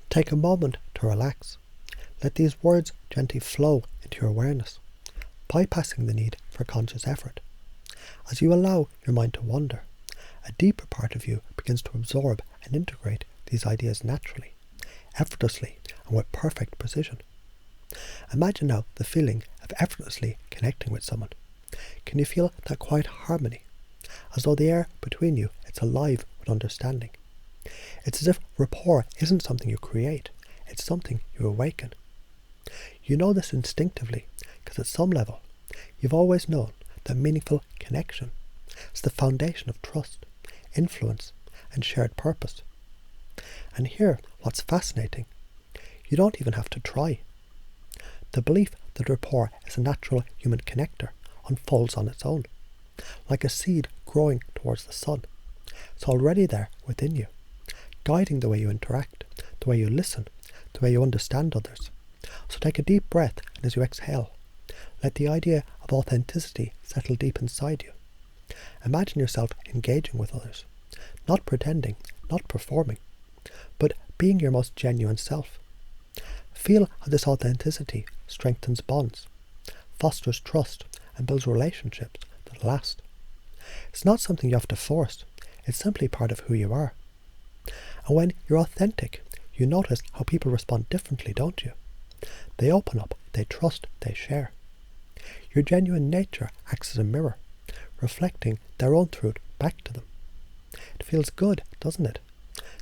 Take a moment to relax. Let these words gently flow into your awareness, bypassing the need for conscious effort. As you allow your mind to wander, a deeper part of you begins to absorb and integrate these ideas naturally, effortlessly, and with perfect precision. Imagine now the feeling of effortlessly connecting with someone. Can you feel that quiet harmony? As though the air between you is alive with understanding. It's as if rapport isn't something you create, it's something you awaken. You know this instinctively, because at some level, you've always known that meaningful connection is the foundation of trust, influence, and shared purpose. And here, what's fascinating, you don't even have to try. The belief that rapport is a natural human connector unfolds on its own, like a seed growing towards the sun. It's already there within you, guiding the way you interact, the way you listen, the way you understand others. So take a deep breath, and as you exhale, let the idea of authenticity settle deep inside you. Imagine yourself engaging with others, not pretending, not performing, but being your most genuine self. Feel how this authenticity strengthens bonds, fosters trust, and builds relationships that last. It's not something you have to force, it's simply part of who you are. And when you're authentic, you notice how people respond differently, don't you? They open up, they trust, they share. Your genuine nature acts as a mirror, reflecting their own truth back to them. It feels good, doesn't it,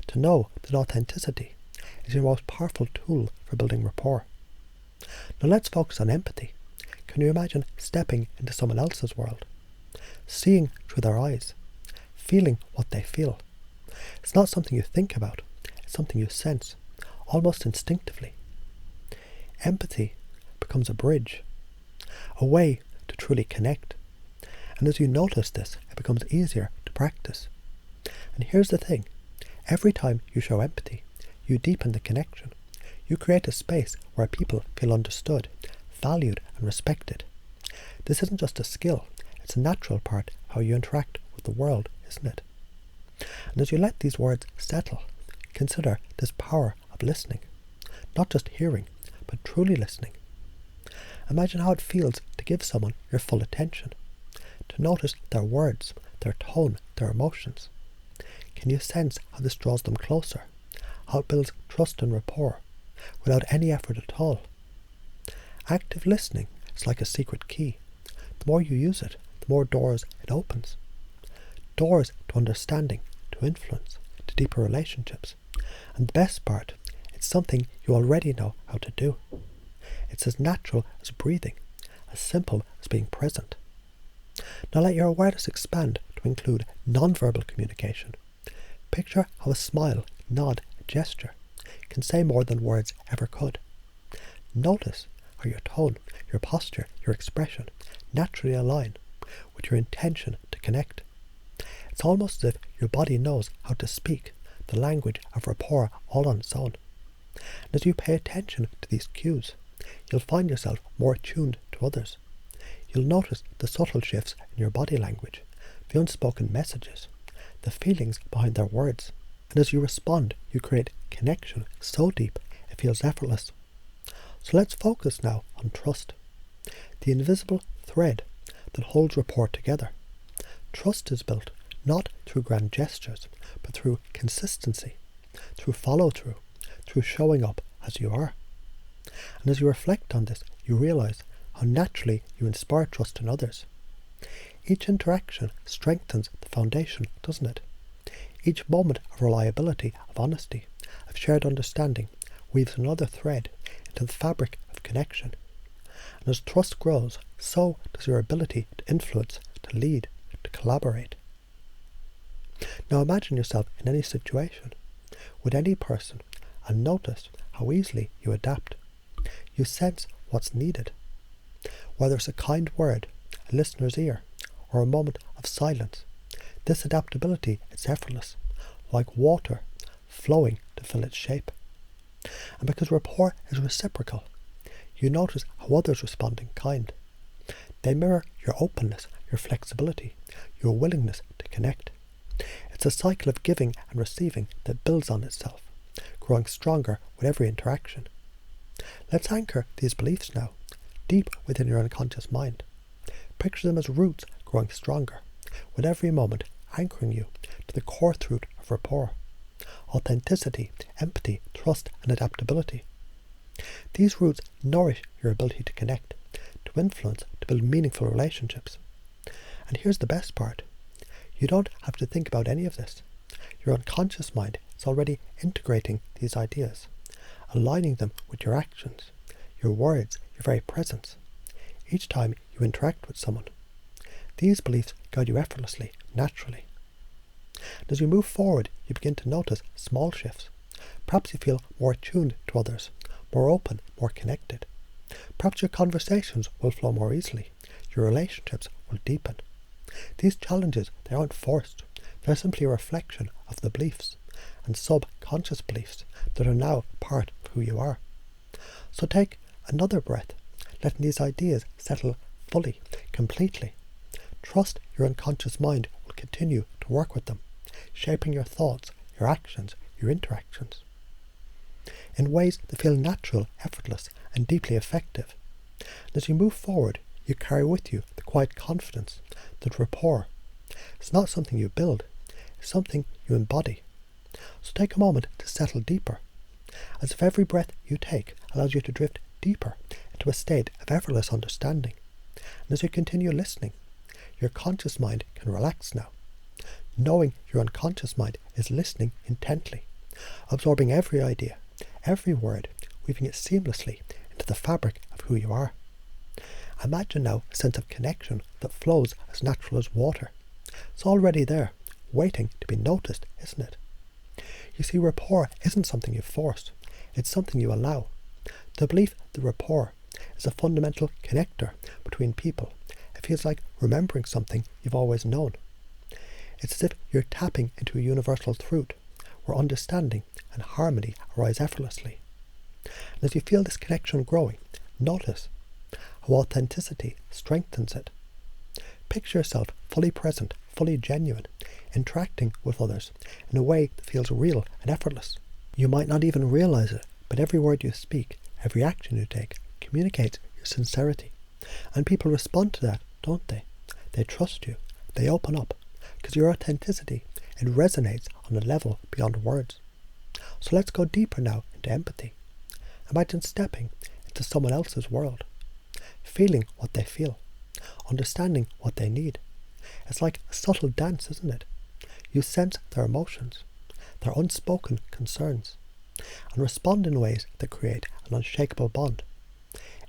to know that authenticity is your most powerful tool for building rapport. Now let's focus on empathy. Can you imagine stepping into someone else's world, seeing through their eyes, feeling what they feel? It's not something you think about, it's something you sense, almost instinctively. Empathy becomes a bridge, a way to truly connect. And as you notice this, it becomes easier to practice. And here's the thing, every time you show empathy, you deepen the connection. You create a space where people feel understood, valued, and respected. This isn't just a skill, it's a natural part of how you interact with the world, isn't it? And as you let these words settle, consider this power of listening. Not just hearing, but truly listening. Imagine how it feels to give someone your full attention, to notice their words, their tone, their emotions. Can you sense how this draws them closer, how it builds trust and rapport, without any effort at all? Active listening is like a secret key. The more you use it, the more doors it opens. Doors to understanding, to influence, to deeper relationships. And the best part, it's something you already know how to do. It's as natural as breathing, as simple as being present. Now let your awareness expand to include non-verbal communication. Picture how a smile, nod, a gesture can say more than words ever could. Notice how your tone, your posture, your expression naturally align with your intention to connect. It's almost as if your body knows how to speak the language of rapport all on its own. And as you pay attention to these cues, you'll find yourself more attuned to others. You'll notice the subtle shifts in your body language, the unspoken messages, the feelings behind their words. And as you respond, you create connection so deep it feels effortless. So let's focus now on trust, the invisible thread that holds rapport together. Trust is built not through grand gestures, but through consistency, through follow-through, through showing up as you are. And as you reflect on this, you realize how naturally you inspire trust in others. Each interaction strengthens the foundation, doesn't it? Each moment of reliability, of honesty, of shared understanding weaves another thread into the fabric of connection. And as trust grows, so does your ability to influence, to lead, to collaborate. Now imagine yourself in any situation, with any person, and notice how easily you adapt. You sense what's needed. Whether it's a kind word, a listener's ear, or a moment of silence, this adaptability is effortless, like water flowing to fill its shape. And because rapport is reciprocal, you notice how others respond in kind. They mirror your openness, your flexibility, your willingness to connect. It's a cycle of giving and receiving that builds on itself, growing stronger with every interaction. Let's anchor these beliefs now, deep within your unconscious mind. Picture them as roots growing stronger, with every moment anchoring you to the core truth of rapport, authenticity, empathy, trust and adaptability. These roots nourish your ability to connect, to influence, to build meaningful relationships. And here's the best part. You don't have to think about any of this. Your unconscious mind is already integrating these ideas, aligning them with your actions, your words, your very presence, each time you interact with someone. These beliefs guide you effortlessly, naturally. And as you move forward, you begin to notice small shifts. Perhaps you feel more attuned to others, more open, more connected. Perhaps your conversations will flow more easily. Your relationships will deepen. These challenges, they aren't forced. They're simply a reflection of the beliefs and subconscious beliefs that are now part of who you are. So take another breath, letting these ideas settle fully, completely. Trust your unconscious mind will continue to work with them, shaping your thoughts, your actions, your interactions, in ways that feel natural, effortless, and deeply effective. And as you move forward, you carry with you the quiet confidence that rapport is not something you build, it's something you embody. So take a moment to settle deeper, as if every breath you take allows you to drift deeper into a state of effortless understanding. And as you continue listening, your conscious mind can relax now, knowing your unconscious mind is listening intently, absorbing every idea, every word, weaving it seamlessly into the fabric of who you are. Imagine now a sense of connection that flows as natural as water. It's already there, waiting to be noticed, isn't it? You see, rapport isn't something you force, it's something you allow. The belief that rapport is a fundamental connector between people. It feels like remembering something you've always known. It's as if you're tapping into a universal truth, where understanding and harmony arise effortlessly. And as you feel this connection growing, notice how authenticity strengthens it. Picture yourself fully present, fully genuine, interacting with others in a way that feels real and effortless. You might not even realize it, but every word you speak, every action you take, communicates your sincerity. And people respond to that, don't they? They trust you. They open up. Because your authenticity, it resonates on a level beyond words. So let's go deeper now into empathy. Imagine stepping into someone else's world, feeling what they feel, understanding what they need. It's like a subtle dance, isn't it? You sense their emotions, their unspoken concerns, and respond in ways that create an unshakable bond.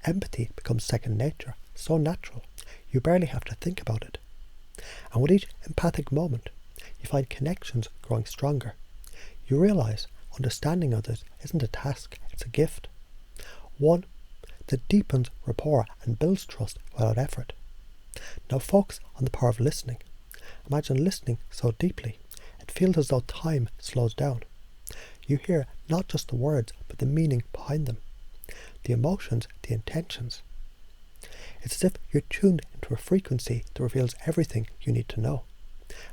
Empathy becomes second nature, so natural, you barely have to think about it. And with each empathic moment, you find connections growing stronger. You realize understanding others isn't a task, it's a gift. One that deepens rapport and builds trust without effort. Now focus on the power of listening. Imagine listening so deeply, it feels as though time slows down. You hear not just the words, but the meaning behind them, the emotions, the intentions. It's as if you're tuned into a frequency that reveals everything you need to know.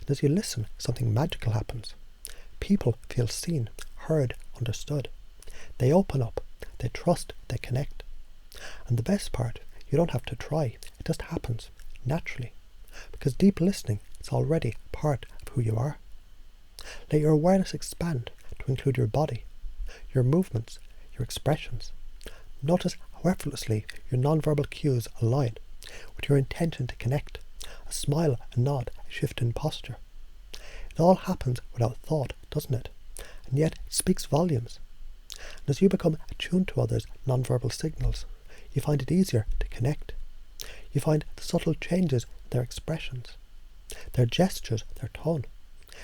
And as you listen, something magical happens. People feel seen, heard, understood. They open up, they trust, they connect. And the best part, you don't have to try, it just happens, naturally. Because deep listening is already part of who you are. Let your awareness expand to include your body, your movements, your expressions. Notice how effortlessly your nonverbal cues align with your intention to connect. A smile, a nod, a shift in posture. It all happens without thought, doesn't it? And yet it speaks volumes. And as you become attuned to others' nonverbal signals, you find it easier to connect. You find the subtle changes in their expressions, their gestures, their tone.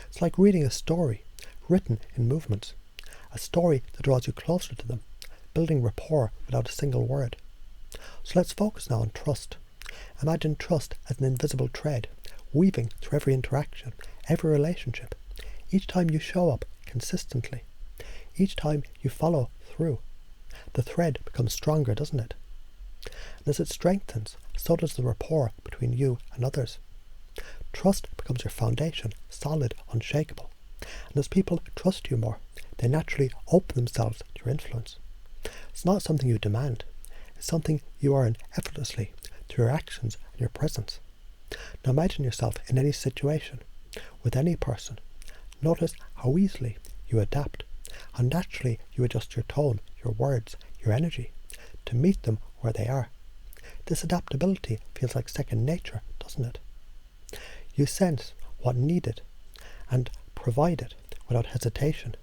It's like reading a story, written in movements. A story that draws you closer to them, building rapport without a single word. So let's focus now on trust. Imagine trust as an invisible thread, weaving through every interaction, every relationship. Each time you show up consistently, each time you follow through, the thread becomes stronger, doesn't it? And as it strengthens, so does the rapport between you and others. Trust becomes your foundation, solid, unshakable. And as people trust you more, they naturally open themselves to your influence. It's not something you demand. It's something you earn effortlessly through your actions and your presence. Now imagine yourself in any situation, with any person. Notice how easily you adapt, how naturally you adjust your tone, your words, your energy, to meet them where they are. This adaptability feels like second nature, doesn't it? You sense what needed and provide it without hesitation.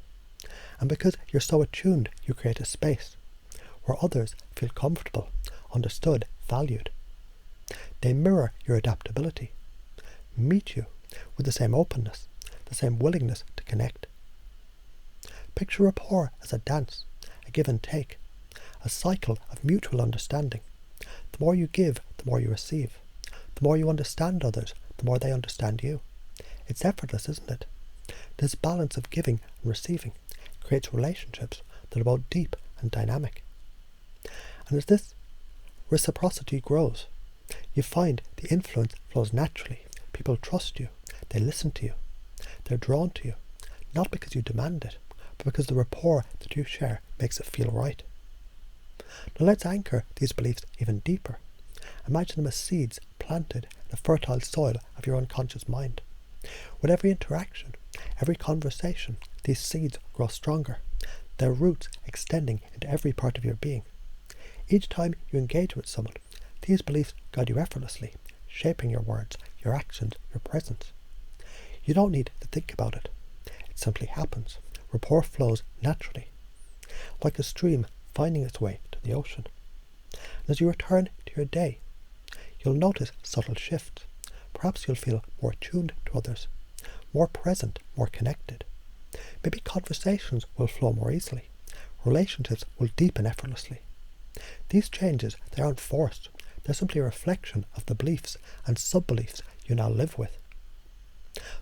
And because you're so attuned, you create a space where others feel comfortable, understood, valued. They mirror your adaptability, meet you with the same openness, the same willingness to connect. Picture rapport as a dance, a give and take, a cycle of mutual understanding. The more you give, the more you receive. The more you understand others, the more they understand you. It's effortless, isn't it? This balance of giving and receiving creates relationships that are both deep and dynamic. And as this reciprocity grows, you find the influence flows naturally. People trust you. They listen to you. They're drawn to you, not because you demand it, but because the rapport that you share makes it feel right. Now let's anchor these beliefs even deeper. Imagine them as seeds planted in the fertile soil of your unconscious mind. With every interaction, every conversation, these seeds grow stronger, their roots extending into every part of your being. Each time you engage with someone, these beliefs guide you effortlessly, shaping your words, your actions, your presence. You don't need to think about it. It simply happens. Rapport flows naturally, like a stream finding its way to the ocean. And as you return to your day, you'll notice subtle shifts. Perhaps you'll feel more attuned to others, more present, more connected. Maybe conversations will flow more easily. Relationships will deepen effortlessly. These changes, they aren't forced. They're simply a reflection of the beliefs and sub-beliefs you now live with.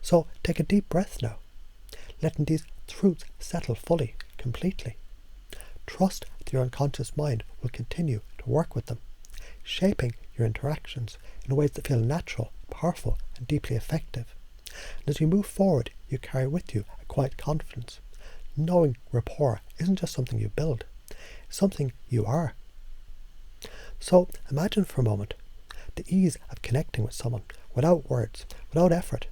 So take a deep breath now, letting these truths settle fully, completely. Trust that your unconscious mind will continue to work with them, shaping your interactions in ways that feel natural, powerful, and deeply effective. And as you move forward, you carry with you a quiet confidence, knowing rapport isn't just something you build, it's something you are. So imagine for a moment the ease of connecting with someone without words, without effort.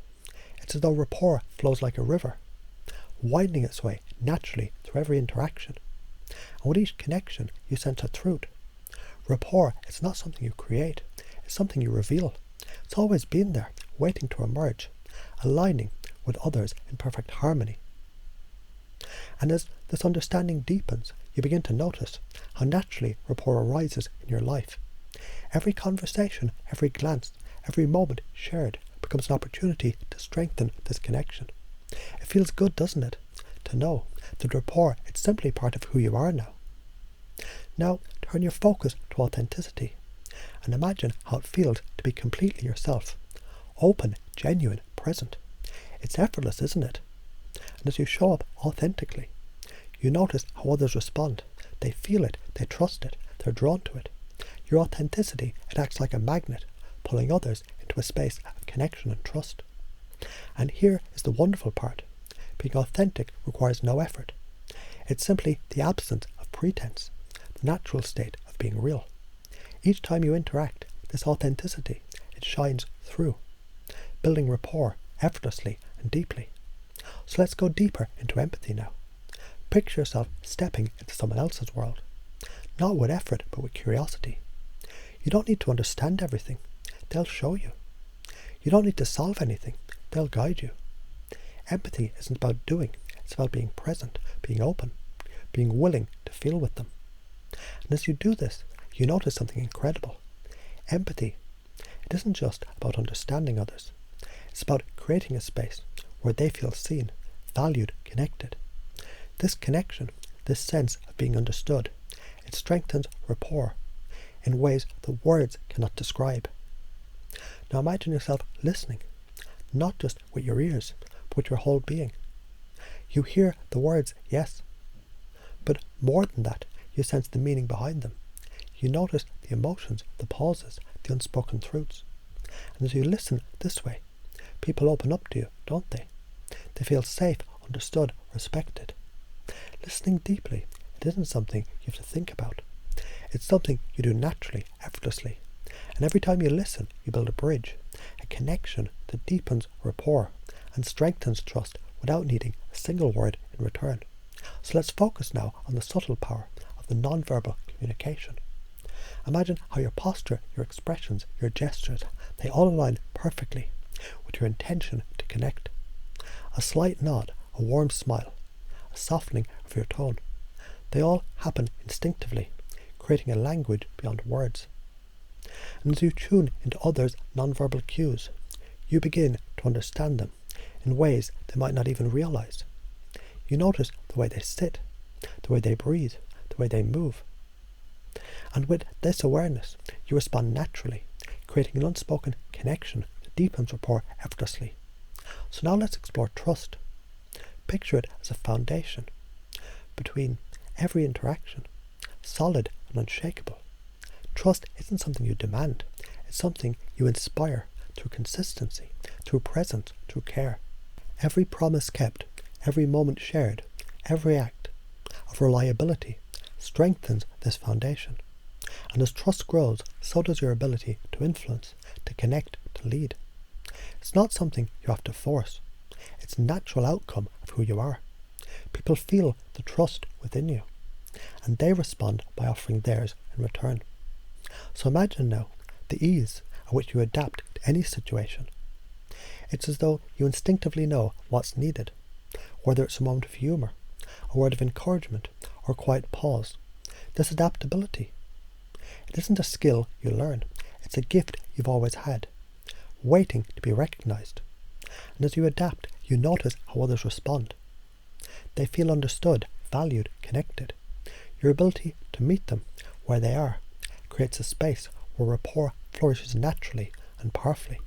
It's as though rapport flows like a river, winding its way naturally through every interaction. And with each connection, you sense a truth. Rapport is not something you create, it's something you reveal. It's always been there, waiting to emerge, aligning with others in perfect harmony. And as this understanding deepens, you begin to notice how naturally rapport arises in your life. Every conversation, every glance, every moment shared becomes an opportunity to strengthen this connection. It feels good, doesn't it, to know that rapport is simply part of who you are now. Now turn your focus to authenticity and imagine how it feels to be completely yourself, open, genuine, present. It's effortless, isn't it? And as you show up authentically, you notice how others respond. They feel it, they trust it, they're drawn to it. Your authenticity, it acts like a magnet, pulling others into a space of connection and trust. And here is the wonderful part. Being authentic requires no effort. It's simply the absence of pretense, the natural state of being real. Each time you interact, this authenticity, it shines through, building rapport effortlessly and deeply. So let's go deeper into empathy now. Picture yourself stepping into someone else's world, not with effort but with curiosity. You don't need to understand everything. They'll show you. You don't need to solve anything. They'll guide you. Empathy isn't about doing. It's about being present, being open, being willing to feel with them. And as you do this, you notice something incredible. Empathy, it isn't just about understanding others. It's about creating a space where they feel seen, valued, connected. This connection, this sense of being understood, it strengthens rapport in ways that words cannot describe. Now imagine yourself listening, not just with your ears, but with your whole being. You hear the words, yes, but more than that, you sense the meaning behind them. You notice the emotions, the pauses, the unspoken truths. And as you listen this way, people open up to you, don't they? They feel safe, understood, respected. Listening deeply, it isn't something you have to think about. It's something you do naturally, effortlessly. And every time you listen, you build a bridge, a connection that deepens rapport and strengthens trust without needing a single word in return. So let's focus now on the subtle power of the nonverbal communication. Imagine how your posture, your expressions, your gestures, they all align perfectly with your intention to connect. A slight nod, a warm smile, a softening of your tone. They all happen instinctively, creating a language beyond words. And as you tune into others' nonverbal cues, you begin to understand them in ways they might not even realize. You notice the way they sit, the way they breathe, the way they move. And with this awareness, you respond naturally, creating an unspoken connection that deepens rapport effortlessly. So now let's explore trust. Picture it as a foundation between every interaction, solid and unshakable. Trust isn't something you demand, it's something you inspire through consistency, through presence, through care. Every promise kept, every moment shared, every act of reliability strengthens this foundation. And as trust grows, so does your ability to influence, to connect, to lead. It's not something you have to force. It's a natural outcome of who you are. People feel the trust within you, and they respond by offering theirs in return. So imagine now the ease at which you adapt to any situation. It's as though you instinctively know what's needed, whether it's a moment of humour, a word of encouragement, or a quiet pause. This adaptability, it isn't a skill you learn, it's a gift you've always had, waiting to be recognised. And as you adapt, you notice how others respond. They feel understood, valued, connected. Your ability to meet them where they are creates a space where rapport flourishes naturally and powerfully.